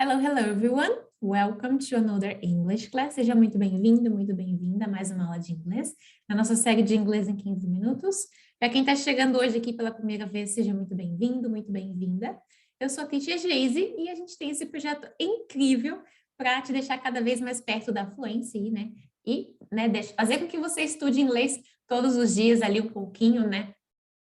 Hello, hello everyone. Welcome to another English class. Seja muito bem-vindo, muito bem-vinda a mais uma aula de inglês, na nossa série de inglês em 15 minutos. Para quem está chegando hoje aqui pela primeira vez, seja muito bem-vindo, muito bem-vinda. Eu sou a Teacher Geise e a gente tem esse projeto incrível para te deixar cada vez mais perto da fluência, né? E fazer com que você estude inglês todos os dias ali um pouquinho, né?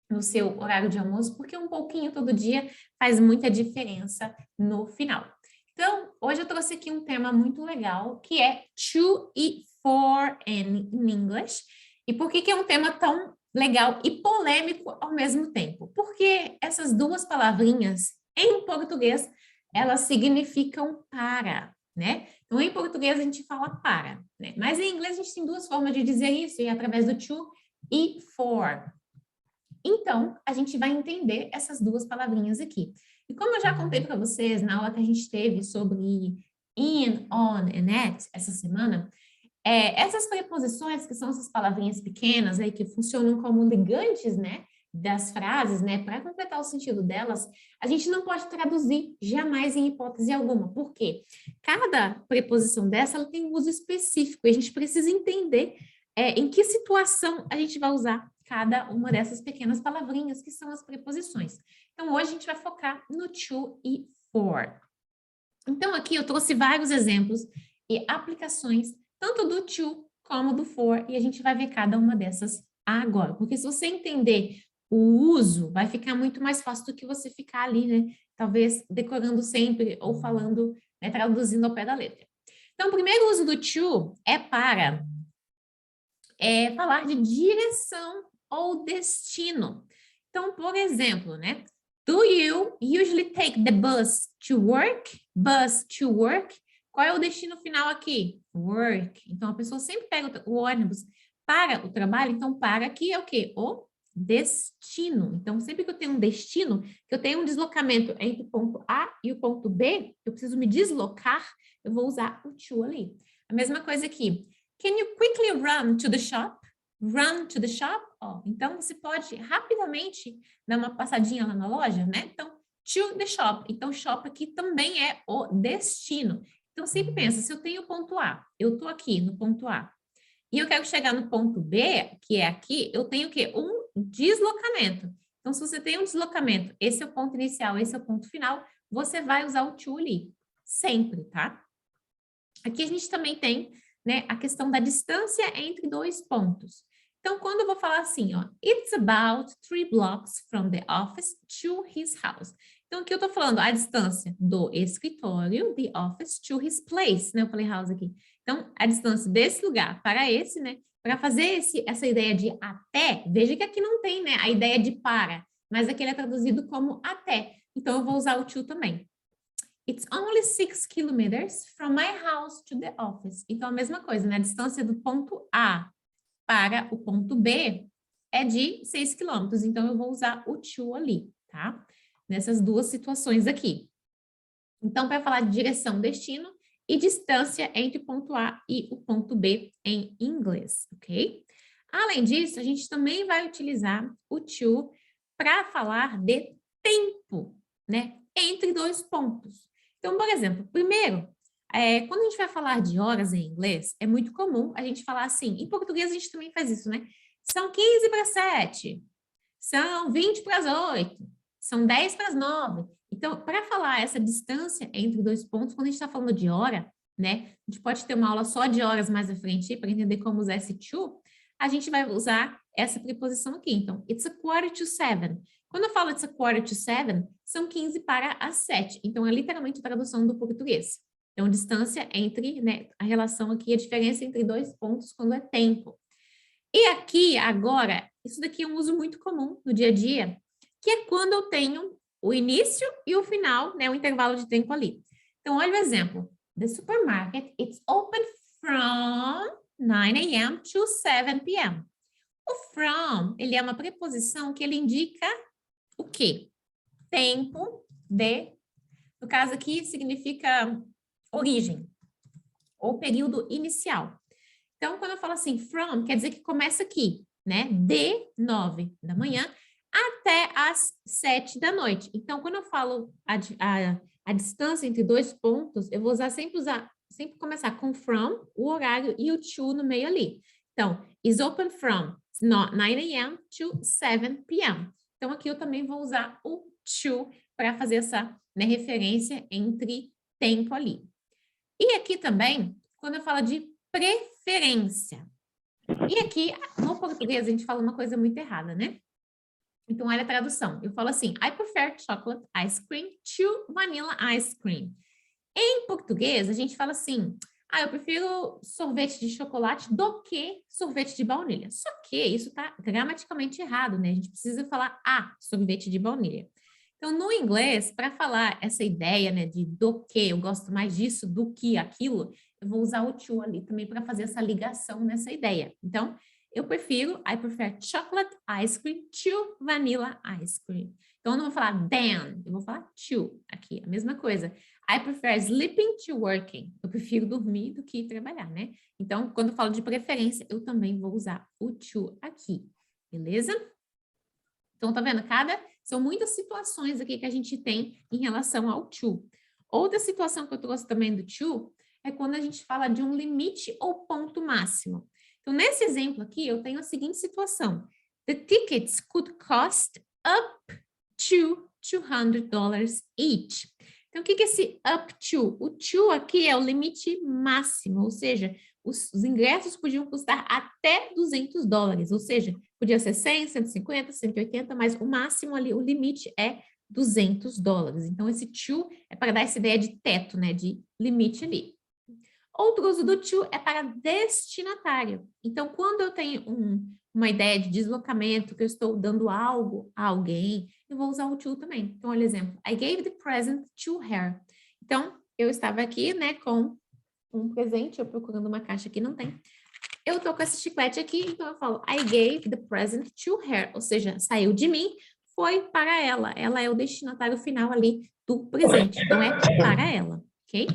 No seu horário de almoço, porque um pouquinho todo dia faz muita diferença no final. Então, hoje eu trouxe aqui um tema muito legal, que é to e for in English. E por que é um tema tão legal e polêmico ao mesmo tempo? Porque essas duas palavrinhas, em português, elas significam para, né? Então, em português a gente fala para, né? Mas em inglês a gente tem duas formas de dizer isso, e é através do to e for. Então, a gente vai entender essas duas palavrinhas aqui. E como eu já contei para vocês na aula que a gente teve sobre in, on and at essa semana, essas preposições, que são essas palavrinhas pequenas aí que funcionam como ligantes, né, das frases, né, para completar o sentido delas, a gente não pode traduzir jamais em hipótese alguma. Por quê? Cada preposição dessa, ela tem um uso específico e a gente precisa entender em que situação a gente vai usar cada uma dessas pequenas palavrinhas que são as preposições. Então, hoje a gente vai focar no to e for. Então, aqui eu trouxe vários exemplos e aplicações, tanto do to como do for, e a gente vai ver cada uma dessas agora. Porque se você entender o uso, vai ficar muito mais fácil do que você ficar ali, né? Talvez decorando sempre ou falando, né, traduzindo ao pé da letra. Então, o primeiro uso do to é para falar de direção ou destino. Então, por exemplo, né? Do you usually take the bus to work? Bus to work. Qual é o destino final aqui? Work. Então, a pessoa sempre pega o ônibus para o trabalho. Então, para aqui é o quê? O destino. Então, sempre que eu tenho um destino, que eu tenho um deslocamento entre o ponto A e o ponto B, eu preciso me deslocar, eu vou usar o to ali. A mesma coisa aqui. Can you quickly run to the shop? Run to the shop? Então, você pode rapidamente dar uma passadinha lá na loja, né? Então, to the shop. Então, shop aqui também é o destino. Então, sempre pensa, se eu tenho o ponto A, eu estou aqui no ponto A, e eu quero chegar no ponto B, que é aqui, eu tenho o quê? Um deslocamento. Então, se você tem um deslocamento, esse é o ponto inicial, esse é o ponto final, você vai usar o to ali, sempre, tá? Aqui a gente também tem, né, a questão da distância entre dois pontos. Então, quando eu vou falar assim, ó, it's about 3 blocks from the office to his house. Então, aqui eu tô falando a distância do escritório, the office, to his place, né? Eu falei house aqui. Então, a distância desse lugar para esse, né? Para fazer essa ideia de até, veja que aqui não tem, né, a ideia de para, mas aqui ele é traduzido como até. Então, eu vou usar o to também. It's only 6 kilometers from my house to the office. Então, a mesma coisa, né? A distância do ponto A para o ponto B é de 6 quilômetros. Então, eu vou usar o to ali, tá? Nessas duas situações aqui. Então, para falar de direção, destino e distância entre o ponto A e o ponto B em inglês, ok? Além disso, a gente também vai utilizar o to para falar de tempo, né? Entre dois pontos. Então, por exemplo, primeiro, quando a gente vai falar de horas em inglês, é muito comum a gente falar assim, em português a gente também faz isso, né? São 15 para 7, são 20 para as 8, são 10 para as 9. Então, para falar essa distância entre dois pontos, quando a gente está falando de hora, né? A gente pode ter uma aula só de horas mais à frente para entender como usar esse to, a gente vai usar essa preposição aqui. Então, it's a quarter to 7. Quando eu falo it's a quarter to 7, são 15 para as 7. Então, é literalmente a tradução do português. Então, distância entre, né, a relação aqui, a diferença entre dois pontos quando é tempo. E aqui, agora, isso daqui é um uso muito comum no dia a dia, que é quando eu tenho o início e o final, né, o intervalo de tempo ali. Então, olha o exemplo. The supermarket, it's open from 9 a.m. to 7 p.m. O from, ele é uma preposição que ele indica o quê? Tempo de, no caso aqui, significa origem, ou período inicial. Então, quando eu falo assim, from, quer dizer que começa aqui, né? De 9 da manhã até as 7 da noite. Então, quando eu falo a a distância entre dois pontos, eu vou sempre começar com from, o horário, e o to no meio ali. Então, is open from 9 a.m. to 7 p.m. Então, aqui eu também vou usar o to para fazer essa, né, referência entre tempo ali. E aqui também, quando eu falo de preferência. E aqui, no português, a gente fala uma coisa muito errada, né? Então, olha a tradução. Eu falo assim, I prefer chocolate ice cream to vanilla ice cream. Em português, a gente fala assim, eu prefiro sorvete de chocolate do que sorvete de baunilha. Só que isso está gramaticalmente errado, né? A gente precisa falar sorvete de baunilha. Então, no inglês, para falar essa ideia, né, de do que, eu gosto mais disso do que aquilo, eu vou usar o to ali também para fazer essa ligação nessa ideia. Então, I prefer chocolate ice cream to vanilla ice cream. Então, eu não vou falar than, eu vou falar to aqui, a mesma coisa. I prefer sleeping to working. Eu prefiro dormir do que trabalhar, né? Então, quando eu falo de preferência, eu também vou usar o to aqui, beleza? Então, tá vendo? São muitas situações aqui que a gente tem em relação ao to. Outra situação que eu trouxe também do to é quando a gente fala de um limite ou ponto máximo. Então, nesse exemplo aqui, eu tenho a seguinte situação. The tickets could cost up to $200 each. Então, o que é esse up to? O to aqui é o limite máximo, ou seja, os ingressos podiam custar até $200, ou seja, podia ser 100, 150, 180, mas o máximo ali, o limite é $200. Então, esse to é para dar essa ideia de teto, né, de limite ali. Outro uso do to é para destinatário. Então, quando eu tenho uma ideia de deslocamento, que eu estou dando algo a alguém, eu vou usar o to também. Então, olha o exemplo. I gave the present to her. Então, eu estava aqui, né, com um presente, eu procurando uma caixa que não tem. Eu tô com esse chiclete aqui, então eu falo I gave the present to her, ou seja, saiu de mim, foi para ela. Ela é o destinatário final ali do presente, então é para ela, ok?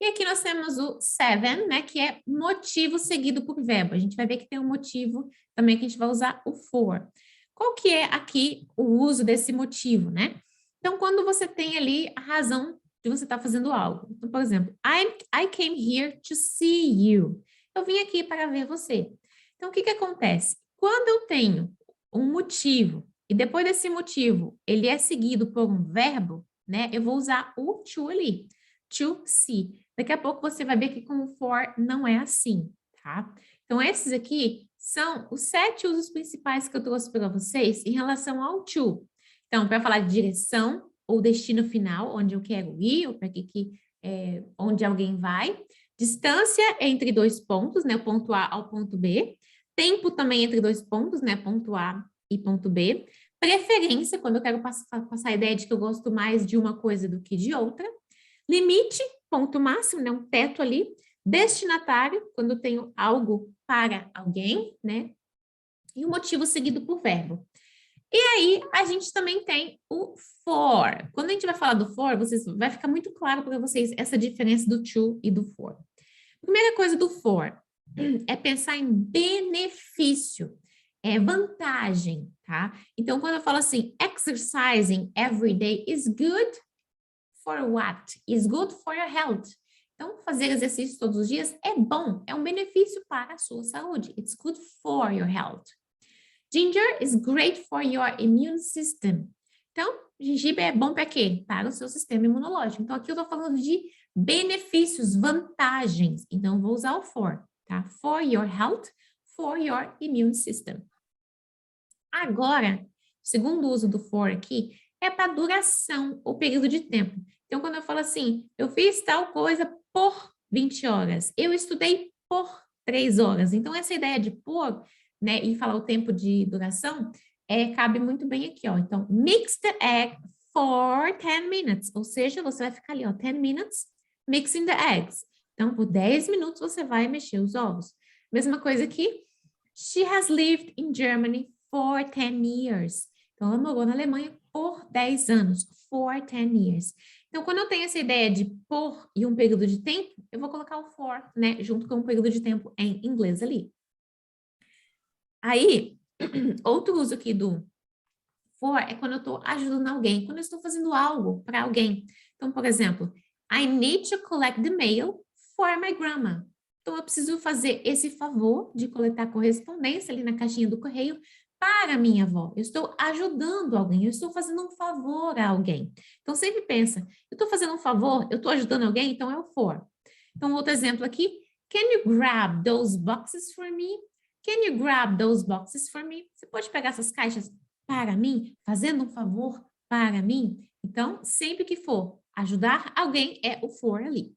E aqui nós temos o seven, né, que é motivo seguido por verbo. A gente vai ver que tem um motivo também que a gente vai usar o for. Qual que é aqui o uso desse motivo, né? Então, quando você tem ali a razão de você estar fazendo algo. Então, por exemplo, I came here to see you. Eu vim aqui para ver você. Então, o que que acontece? Quando eu tenho um motivo e depois desse motivo ele é seguido por um verbo, né? Eu vou usar o to ali, to see. Daqui a pouco você vai ver que com o for não é assim, tá? Então, esses aqui são os 7 usos principais que eu trouxe para vocês em relação ao to. Então, para falar de direção ou destino final, onde eu quero ir, ou para onde alguém vai. Distância entre dois pontos, né? O ponto A ao ponto B. Tempo também entre dois pontos, né? Ponto A e ponto B. Preferência, quando eu quero passar a ideia de que eu gosto mais de uma coisa do que de outra. Limite, ponto máximo, né? Um teto ali. Destinatário, quando eu tenho algo para alguém, né? E o motivo seguido por verbo. E aí, a gente também tem o for. Quando a gente vai falar do for, vai ficar muito claro para vocês essa diferença do to e do for. Primeira coisa do for é pensar em benefício, vantagem, tá? Então, quando eu falo assim, exercising every day is good for what? Is good for your health. Então, fazer exercício todos os dias é bom, é um benefício para a sua saúde. It's good for your health. Ginger is great for your immune system. Então, gengibre é bom para quê? Para o seu sistema imunológico. Então, aqui eu estou falando de benefícios, vantagens. Então, vou usar o for, tá? For your health, for your immune system. Agora, o segundo uso do for aqui é para duração ou período de tempo. Então, quando eu falo assim, eu fiz tal coisa por 20 horas, eu estudei por 3 horas. Então, essa ideia de por, né, e falar o tempo de duração, cabe muito bem aqui, ó. Então, mix the egg for 10 minutes, ou seja, você vai ficar ali, ó, 10 minutes mixing the eggs. Então, por 10 minutos você vai mexer os ovos. Mesma coisa aqui, she has lived in Germany for 10 years. Então, ela morou na Alemanha por 10 anos, for 10 years. Então, quando eu tenho essa ideia de por e um período de tempo, eu vou colocar o for, né, junto com um período de tempo em inglês ali. Aí, outro uso aqui do For é quando eu estou ajudando alguém, quando eu estou fazendo algo para alguém. Então, por exemplo, I need to collect the mail for my grandma. Então, eu preciso fazer esse favor de coletar correspondência ali na caixinha do correio para a minha avó. Eu estou ajudando alguém, eu estou fazendo um favor a alguém. Então, sempre pensa, eu estou fazendo um favor, eu estou ajudando alguém, então é o for. Então, outro exemplo aqui, can you grab those boxes for me? Can you grab those boxes for me? Você pode pegar essas caixas para mim, fazendo um favor para mim? Então, sempre que for ajudar alguém, é o for ali.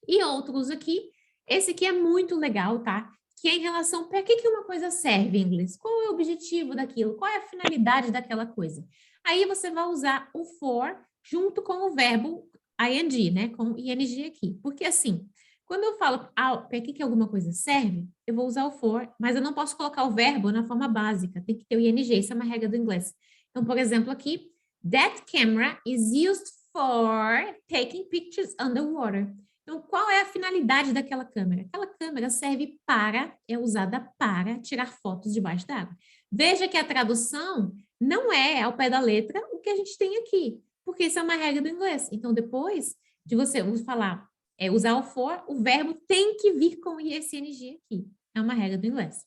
E outros aqui, esse aqui é muito legal, tá? Que é em relação para que uma coisa serve em inglês? Qual é o objetivo daquilo? Qual é a finalidade daquela coisa? Aí você vai usar o for junto com o verbo ing, né? Com o ing aqui. Porque assim, quando eu falo para que alguma coisa serve, eu vou usar o for, mas eu não posso colocar o verbo na forma básica. Tem que ter o ing, isso é uma regra do inglês. Então, por exemplo, aqui, that camera is used for taking pictures underwater. Então, qual é a finalidade daquela câmera? Aquela câmera serve para, é usada para tirar fotos debaixo d'água. Veja que a tradução não é ao pé da letra o que a gente tem aqui, porque isso é uma regra do inglês. Então, depois de você falar, usar o for, o verbo tem que vir com ing aqui. É uma regra do inglês.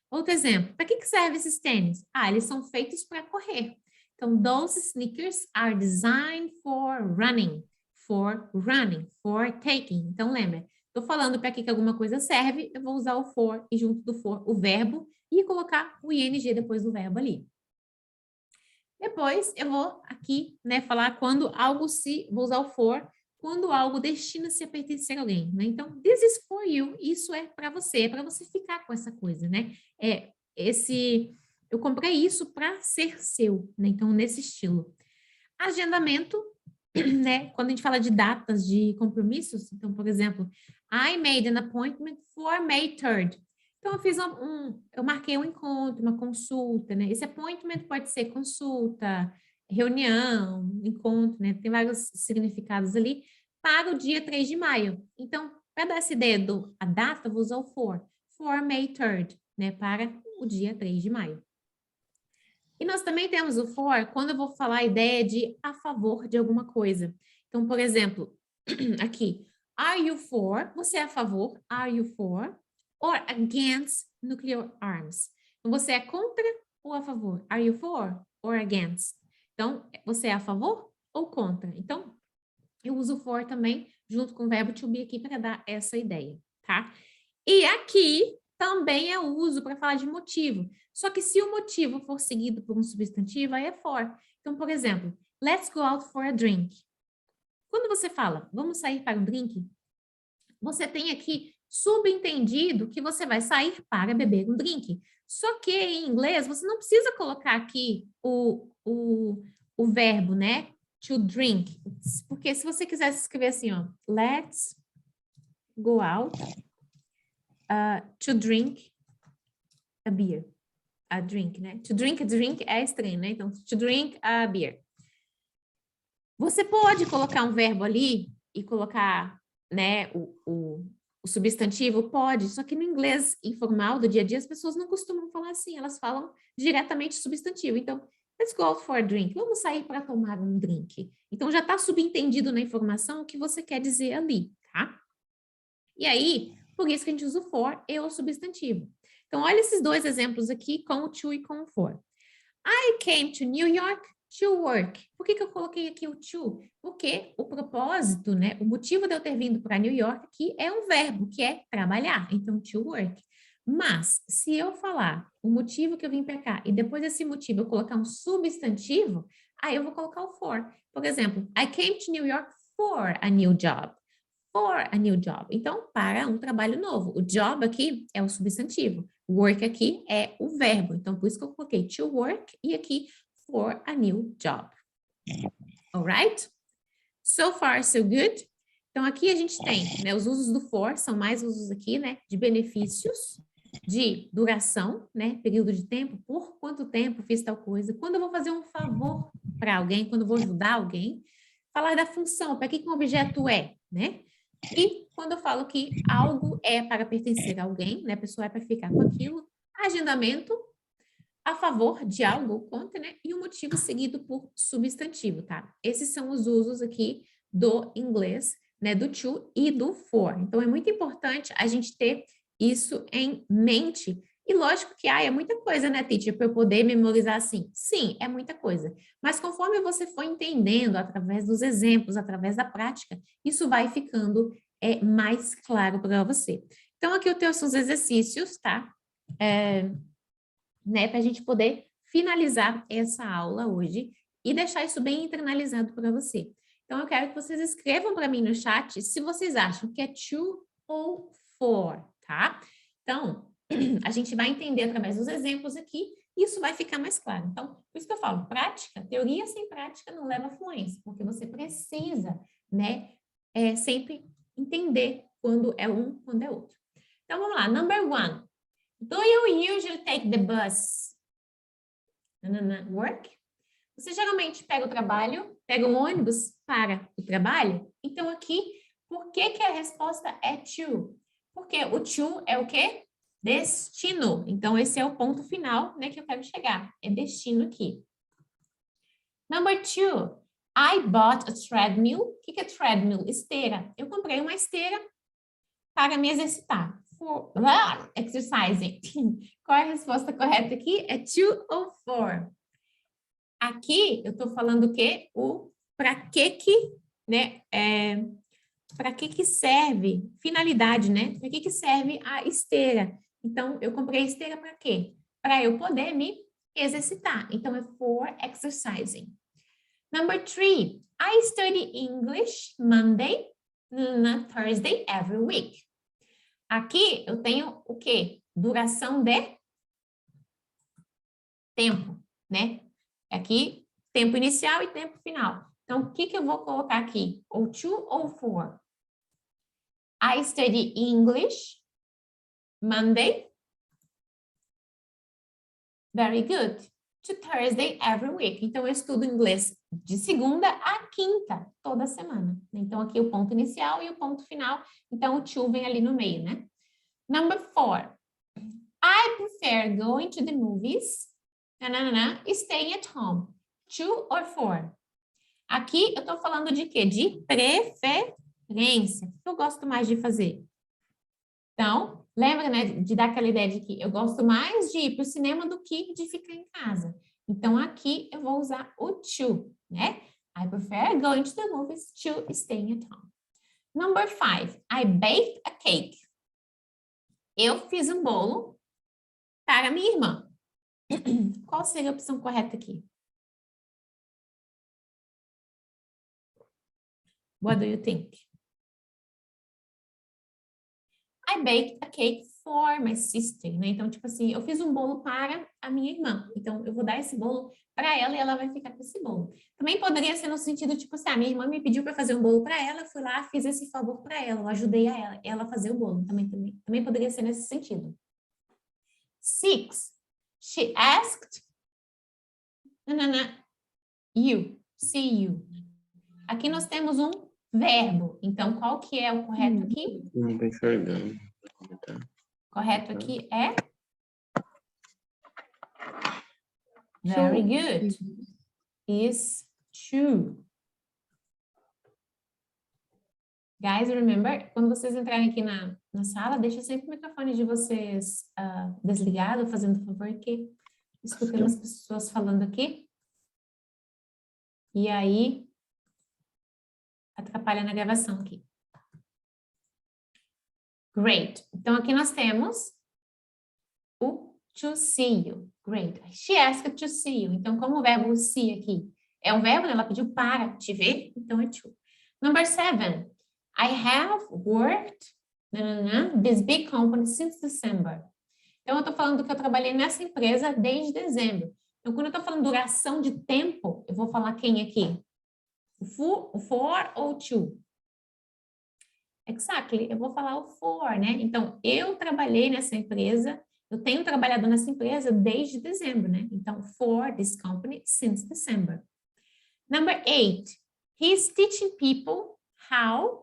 Outro exemplo, para que servem esses tênis? Eles são feitos para correr. Então, those sneakers are designed for running. For taking. Então, lembra, estou falando para que alguma coisa serve, eu vou usar o for e junto do for o verbo e colocar o ing depois do verbo ali. Depois, eu vou aqui, né, falar quando algo vou usar o for, quando algo destina-se a pertencer a alguém, né? Então, this is for you, isso é para você ficar com essa coisa, né? Eu comprei isso para ser seu, né? Então, nesse estilo. Agendamento, né? Quando a gente fala de datas de compromissos, então, por exemplo, I made an appointment for May 3rd. Então, eu marquei um encontro, uma consulta, né? Esse appointment pode ser consulta, reunião, encontro, né? Tem vários significados ali, para o dia 3 de maio. Então, para dar essa ideia a data, eu vou usar o for May 3rd, né? Para o dia 3 de maio. E nós também temos o for quando eu vou falar a ideia de a favor de alguma coisa. Então, por exemplo, aqui, are you for? Você é a favor? Are you for? Or against nuclear arms? Então, você é contra ou a favor? Are you for or against? Então, você é a favor ou contra? Então, eu uso for também junto com o verbo to be aqui para dar essa ideia, tá? E aqui também eu uso para falar de motivo. Só que se o motivo for seguido por um substantivo, aí é for. Então, por exemplo, let's go out for a drink. Quando você fala, vamos sair para um drink, você tem aqui subentendido que você vai sair para beber um drink. Só que em inglês, você não precisa colocar aqui o verbo, né? To drink. Porque se você quisesse escrever assim, ó, let's go out to drink a beer. A drink, né? To drink a drink é estranho, né? Então, to drink a beer. Você pode colocar um verbo ali e colocar, né, o substantivo? Pode, só que no inglês informal do dia a dia as pessoas não costumam falar assim, elas falam diretamente substantivo. Então, let's go out for a drink. Vamos sair para tomar um drink. Então, já está subentendido na informação o que você quer dizer ali, tá? E aí, por isso que a gente usa o for e o substantivo. Então, olha esses dois exemplos aqui com o to e com o for. I came to New York to work. Por que eu coloquei aqui o to? Porque o propósito, né? O motivo de eu ter vindo para New York aqui é um verbo, que é trabalhar. Então, to work. Mas, se eu falar o motivo que eu vim para cá e depois desse motivo eu colocar um substantivo, aí eu vou colocar o for. Por exemplo, I came to New York for a new job. For a new job. Então, para um trabalho novo. O job aqui é o substantivo. Work aqui é o verbo. Então, por isso que eu coloquei to work e aqui for a new job. Alright? So far, so good. Então, aqui a gente tem, né, os usos do for, são mais usos aqui, né, de benefícios, de duração, né, período de tempo, por quanto tempo fiz tal coisa, quando eu vou fazer um favor para alguém, quando eu vou ajudar alguém, falar da função, para que um objeto é, né? E quando eu falo que algo é para pertencer a alguém, né, a pessoa é para ficar com aquilo, agendamento, a favor de algo ou contra, né? E o motivo seguido por substantivo, tá? Esses são os usos aqui do inglês, né? Do to e do for. Então, é muito importante a gente ter isso em mente. E lógico que, é muita coisa, né, teacher, para eu poder memorizar assim. Sim, é muita coisa. Mas conforme você for entendendo, através dos exemplos, através da prática, isso vai ficando mais claro para você. Então, aqui eu tenho os exercícios, tá? Né, para a gente poder finalizar essa aula hoje e deixar isso bem internalizado para você. Então, eu quero que vocês escrevam para mim no chat se vocês acham que é to ou for, tá? Então, a gente vai entender através dos exemplos aqui e isso vai ficar mais claro. Então, por isso que eu falo, prática, teoria sem prática não leva a fluência, porque você precisa, né, sempre entender quando é um, quando é outro. Então, vamos lá. Number one. Do you usually take the bus? Work? Você geralmente pega o trabalho, pega um ônibus para o trabalho? Então, aqui, por que que a resposta é to? Porque o to é o quê? Destino. Então, esse é o ponto final, né, que eu quero chegar. É destino aqui. Number two. I bought a treadmill. O que que é treadmill? Esteira. Eu comprei uma esteira para me exercitar. For exercising. Qual é a resposta correta aqui? É to ou for? Aqui eu estou falando o quê? O para que, né? Para que serve? Finalidade, né? Para que serve a esteira? Então, eu comprei a esteira para quê? Para eu poder me exercitar. Então, é for exercising. Number three, I study English Monday, Thursday, every week. Aqui eu tenho o quê? Duração de tempo, né? Aqui, tempo inicial e tempo final. Então, o que que eu vou colocar aqui? Ou to ou for? I study English Monday. Very good. To Thursday every week. Então, eu estudo inglês de segunda a quinta, toda semana. Então, aqui o ponto inicial e o ponto final. Então, o to vem ali no meio, né? Number four. I prefer going to the movies, staying at home. To or for? Aqui eu tô falando de quê? De preferência. O que eu gosto mais de fazer? Então, lembra, né, de dar aquela ideia de que eu gosto mais de ir para o cinema do que de ficar em casa. Então, aqui eu vou usar o to, né? I prefer going to the movies to staying at home. Number five, I baked a cake. Eu fiz um bolo para minha irmã. Qual seria a opção correta aqui? What do you think? I baked a cake for my sister, né? Então, tipo assim, eu fiz um bolo para a minha irmã. Então, eu vou dar esse bolo para ela e ela vai ficar com esse bolo. Também poderia ser no sentido, tipo assim, a minha irmã me pediu para fazer um bolo para ela, eu fui lá, fiz esse favor para ela, eu ajudei a ela a fazer o bolo. Também poderia ser nesse sentido. Six, she asked you, see you. Aqui nós temos um verbo. Então, qual que é o correto aqui? Não tô enxergando. Correto aqui é? Very good. Is true. Guys, remember, quando vocês entrarem aqui na sala, deixa sempre o microfone de vocês desligado, fazendo favor, que escutando as pessoas falando aqui. E aí, atrapalha na gravação aqui. Great. Então, aqui nós temos o to see you. Great. She asked to see you. Então, como o verbo see aqui é um verbo, né? Ela pediu para te ver, então é to. Number seven. I have worked this big company since December. Então, eu estou falando que eu trabalhei nessa empresa desde dezembro. Então, quando eu estou falando duração de tempo, eu vou falar quem aqui? O for ou to? Exactly, eu vou falar o for, né? Então, eu trabalhei nessa empresa, eu tenho trabalhado nessa empresa desde dezembro, né? Então, for this company since December. Number eight, he's teaching people how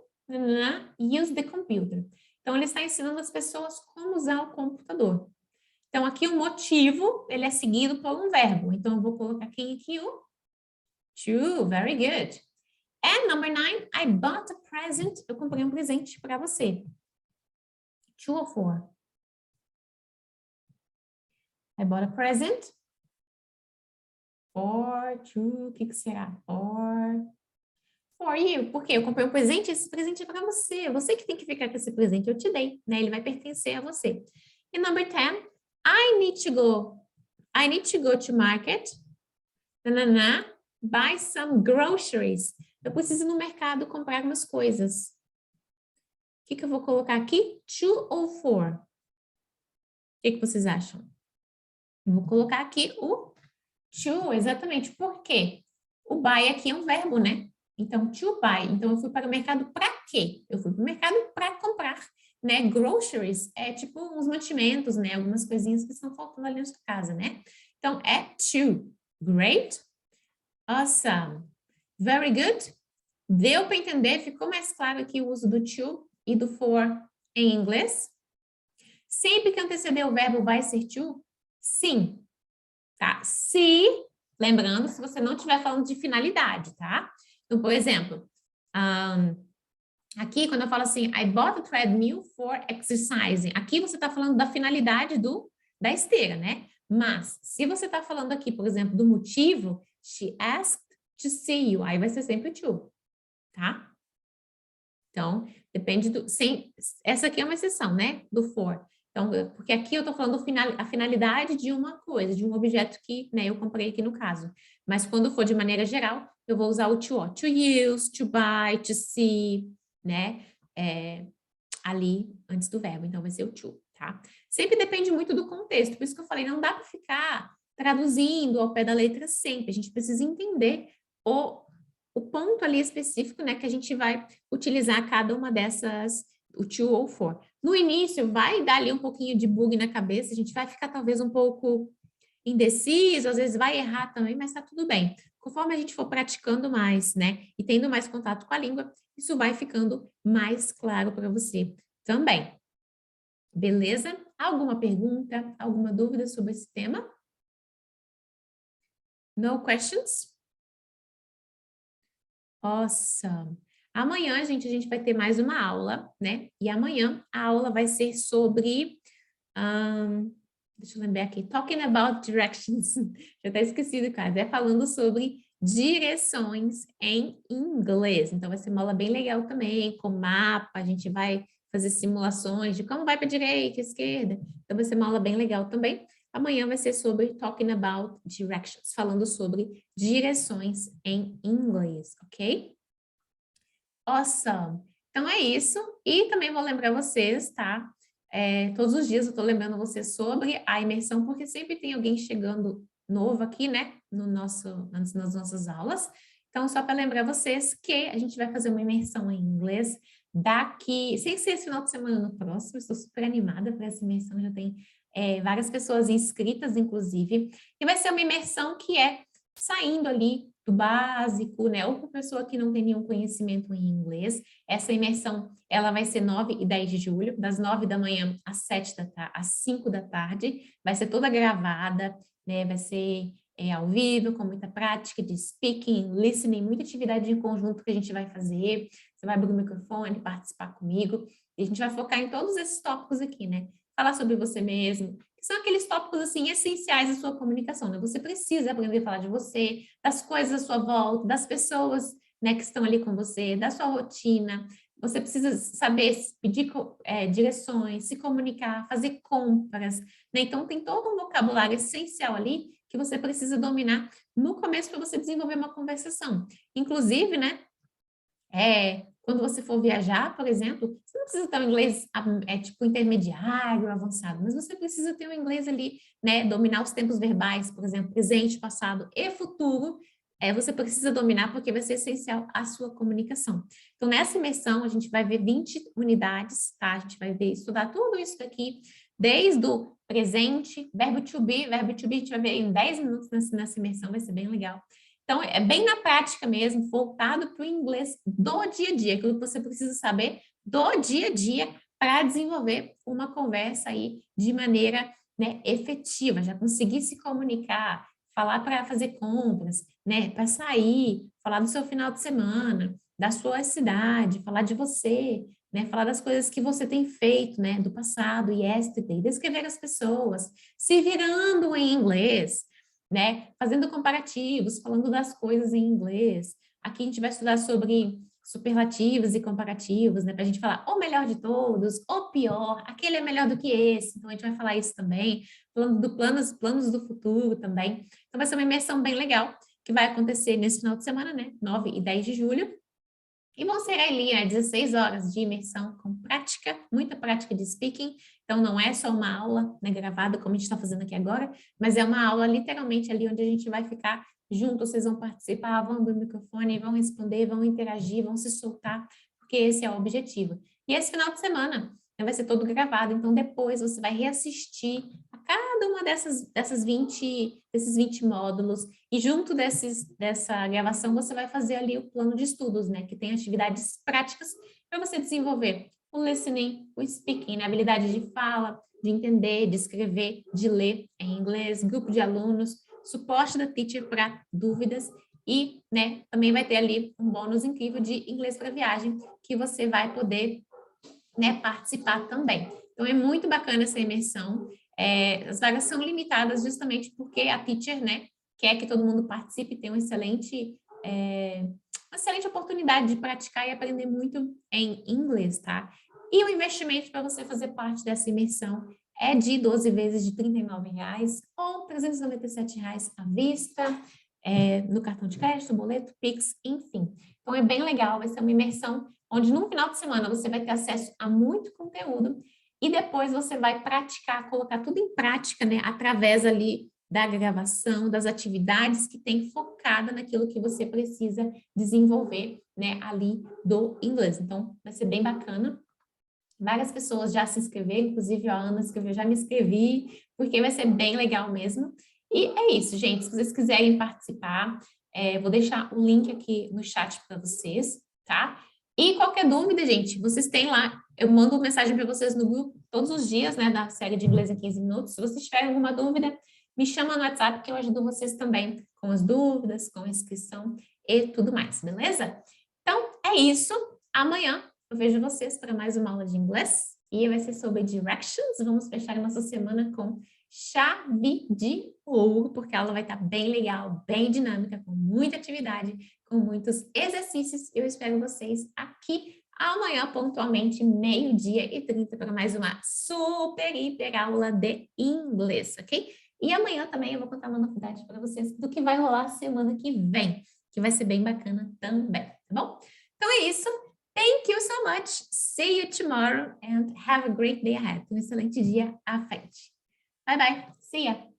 use the computer. Então, ele está ensinando as pessoas como usar o computador. Então, aqui o motivo, ele é seguido por um verbo. Então, eu vou colocar quem aqui? O to. Very good. And number 9, I bought a present. Eu comprei um presente para você. 2 ou 4? I bought a present. O que será? For you. Por quê? Eu comprei um presente, esse presente é para você. Você que tem que ficar com esse presente, eu te dei, né? Ele vai pertencer a você. E number 10, I need to go to market, buy some groceries. Eu preciso ir no mercado comprar umas coisas. O que eu vou colocar aqui? 2 ou 4? O que vocês acham? Eu vou colocar aqui o to, exatamente. Por quê? O buy aqui é um verbo, né? Então, to buy. Então, eu fui para o mercado para quê? Eu fui para o mercado para comprar, né? Groceries é tipo uns mantimentos, né? Algumas coisinhas que estão faltando ali na sua casa, né? Então, é to. Great. Awesome. Very good. Deu para entender? Ficou mais claro aqui o uso do to e do for em inglês? Sempre que anteceder o verbo vai ser to? Sim. Tá? Se, lembrando, se você não estiver falando de finalidade, tá? Então, por exemplo, aqui quando eu falo assim, I bought a treadmill for exercising, aqui você está falando da finalidade da esteira, né? Mas, se você está falando aqui, por exemplo, do motivo, she asked to see you, aí vai ser sempre to, tá? Então, depende essa aqui é uma exceção, né? Do for. Então, porque aqui eu estou falando a finalidade de uma coisa, de um objeto que, né, eu comprei aqui no caso. Mas quando for de maneira geral, eu vou usar o to use, to buy, to see, né? Ali antes do verbo. Então, vai ser o to, tá? Sempre depende muito do contexto. Por isso que eu falei, não dá para ficar traduzindo ao pé da letra sempre. A gente precisa entender o ponto ali específico, né, que a gente vai utilizar cada uma dessas, o to ou for. No início, vai dar ali um pouquinho de bug na cabeça, a gente vai ficar talvez um pouco indeciso, às vezes vai errar também, mas tá tudo bem. Conforme a gente for praticando mais, né, e tendo mais contato com a língua, isso vai ficando mais claro para você também. Beleza? Alguma pergunta, alguma dúvida sobre esse tema? No questions? Awesome. Amanhã, gente, a gente vai ter mais uma aula, né? E amanhã a aula vai ser sobre, deixa eu lembrar aqui, talking about directions. Já até esquecido, cara. É falando sobre direções em inglês. Então vai ser uma aula bem legal também, com mapa. A gente vai fazer simulações de como vai para a direita, esquerda. Então vai ser uma aula bem legal também. Amanhã vai ser sobre talking about directions, falando sobre direções em inglês, ok? Awesome! Então é isso. E também vou lembrar vocês, tá? Todos os dias eu tô lembrando vocês sobre a imersão, porque sempre tem alguém chegando novo aqui, né? Nas nossas aulas. Então, só para lembrar vocês que a gente vai fazer uma imersão em inglês daqui, sem ser esse final de semana, no próximo. Estou super animada para essa imersão, já tem várias pessoas inscritas, inclusive, e vai ser uma imersão que é saindo ali do básico, né, ou para pessoa que não tem nenhum conhecimento em inglês. Essa imersão, ela vai ser 9 e 10 de julho, das 9 da manhã às 5 da tarde, vai ser toda gravada, né, vai ser ao vivo, com muita prática de speaking, listening, muita atividade em conjunto que a gente vai fazer. Você vai abrir o microfone, participar comigo, e a gente vai focar em todos esses tópicos aqui, né? Falar sobre você mesmo, que são aqueles tópicos, assim, essenciais da sua comunicação, né? Você precisa aprender a falar de você, das coisas à sua volta, das pessoas, né, que estão ali com você, da sua rotina. Você precisa saber pedir direções, se comunicar, fazer compras, né? Então, tem todo um vocabulário essencial ali que você precisa dominar no começo para você desenvolver uma conversação. Inclusive, né, quando você for viajar, por exemplo, você não precisa ter um inglês tipo intermediário, avançado, mas você precisa ter um inglês ali, né, dominar os tempos verbais, por exemplo, presente, passado e futuro, você precisa dominar porque vai ser essencial a sua comunicação. Então, nessa imersão, a gente vai ver 20 unidades, tá? A gente vai estudar tudo isso daqui, desde o presente, verbo to be a gente vai ver em 10 minutos nessa imersão, vai ser bem legal. Então, é bem na prática mesmo, voltado para o inglês do dia a dia, aquilo que você precisa saber do dia a dia para desenvolver uma conversa aí de maneira né, efetiva, já conseguir se comunicar, falar para fazer compras, né, para sair, falar do seu final de semana, da sua cidade, falar de você, né, falar das coisas que você tem feito, né, do passado, yesterday, descrever as pessoas, se virando em inglês, né, fazendo comparativos, falando das coisas em inglês. Aqui a gente vai estudar sobre superlativos e comparativos, né, para a gente falar o melhor de todos, o pior, aquele é melhor do que esse, então a gente vai falar isso também, falando do planos do futuro também. Então vai ser uma imersão bem legal, que vai acontecer nesse final de semana, né, 9 e 10 de julho, e vão ser ali, né, 16 horas de imersão com prática, muita prática de speaking. Então, não é só uma aula, né, gravada, como a gente está fazendo aqui agora, mas é uma aula literalmente ali onde a gente vai ficar junto, vocês vão participar, vão abrir o microfone, vão responder, vão interagir, vão se soltar, porque esse é o objetivo. E esse final de semana, né, vai ser todo gravado, então depois você vai reassistir a cada uma desses 20 módulos, e junto dessa gravação, você vai fazer ali o plano de estudos, né? Que tem atividades práticas para você desenvolver o listening, o speaking, né? A habilidade de fala, de entender, de escrever, de ler em inglês, grupo de alunos, suporte da teacher para dúvidas e, né, também vai ter ali um bônus incrível de inglês para viagem que você vai poder, né, participar também. Então, é muito bacana essa imersão. As vagas são limitadas justamente porque a teacher, né, quer que todo mundo participe, tem uma excelente oportunidade de praticar e aprender muito em inglês, tá? E o investimento para você fazer parte dessa imersão é de 12 vezes de R$ 39,00 ou R$ 397,00 à vista, no cartão de crédito, boleto, Pix, enfim. Então, é bem legal, vai ser uma imersão onde no final de semana você vai ter acesso a muito conteúdo e depois você vai praticar, colocar tudo em prática, né, através ali da gravação, das atividades que tem focada naquilo que você precisa desenvolver, né, ali do inglês. Então, vai ser bem bacana. Várias pessoas já se inscreveram, inclusive a Ana escreveu, já me inscrevi, porque vai ser bem legal mesmo. E é isso, gente. Se vocês quiserem participar, vou deixar o link aqui no chat para vocês, tá? E qualquer dúvida, gente, vocês têm lá, eu mando mensagem para vocês no grupo todos os dias, né, da série de inglês em 15 minutos. Se vocês tiverem alguma dúvida, me chama no WhatsApp que eu ajudo vocês também com as dúvidas, com a inscrição e tudo mais, beleza? Então, é isso. Amanhã eu vejo vocês para mais uma aula de inglês e vai ser sobre directions. Vamos fechar a nossa semana com chave de ouro, porque a aula vai estar bem legal, bem dinâmica, com muita atividade, com muitos exercícios. Eu espero vocês aqui amanhã, pontualmente, 12h30, para mais uma super, hiper aula de inglês, ok? E amanhã também eu vou contar uma novidade para vocês do que vai rolar semana que vem, que vai ser bem bacana também, tá bom? Então é isso. Thank you so much. See you tomorrow and have a great day ahead. Um excelente dia à frente. Bye bye. See ya.